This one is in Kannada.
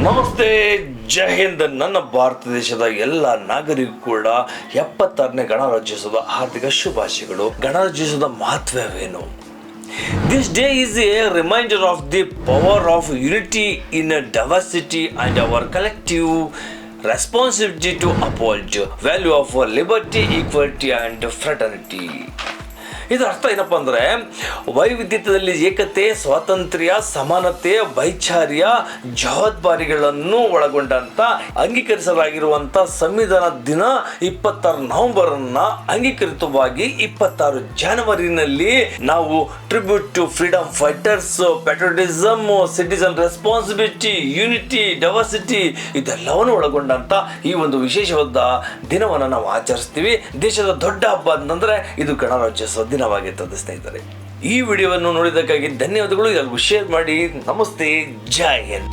ನಮಸ್ತೆ, ಜೈ ಹಿಂದ್. ನನ್ನ ಭಾರತ ದೇಶದ ಎಲ್ಲ ನಾಗರಿಕರು ಕೂಡ 76ನೇ ಗಣರಾಜ್ಯೋತ್ಸವದ ಹಾರ್ದಿಕ ಶುಭಾಶಯಗಳು. ಗಣರಾಜ್ಯೋತ್ಸವದ ಮಹತ್ವವೇನು? This day is a reminder of the power of unity in diversity and our collective responsibility to uphold value of liberty, equality and fraternity. ಇದರ ಅರ್ಥ ಏನಪ್ಪ ಅಂದರೆ, ವೈವಿಧ್ಯತೆಯಲ್ಲಿ ಏಕತೆ, ಸ್ವಾತಂತ್ರ್ಯ, ಸಮಾನತೆ, ವೈಚಾರ್ಯ, ಜವಾಬ್ದಾರಿಗಳನ್ನು ಒಳಗೊಂಡಂತ ಅಂಗೀಕರಿಸಲಾಗಿರುವಂಥ ಸಂವಿಧಾನ ದಿನ 26 ನವೆಂಬರನ್ನು ಅಂಗೀಕೃತವಾಗಿ 26 ಜನವರಿನಲ್ಲಿ ನಾವು tribute to freedom fighters, patriotism, citizen responsibility, unity, diversity ಇದೆಲ್ಲವನ್ನು ಒಳಗೊಂಡಂತ ಈ ಒಂದು ವಿಶೇಷವಾದ ದಿನವನ್ನು ನಾವು ಆಚರಿಸ್ತೀವಿ. ದೇಶದ ದೊಡ್ಡ ಹಬ್ಬ ಅಂತಂದ್ರೆ ಇದು ಗಣರಾಜ್ಯೋತ್ಸವ ದಿನವಾಗಿರ್ತದೆ. ಸ್ನೇಹಿತರೆ, ಈ ವಿಡಿಯೋವನ್ನು ನೋಡಿದ್ದಕ್ಕಾಗಿ ಧನ್ಯವಾದಗಳು. ಎಲ್ಲರಿಗೂ ಶೇರ್ ಮಾಡಿ. ನಮಸ್ತೆ, ಜೈ ಹಿಂದ್.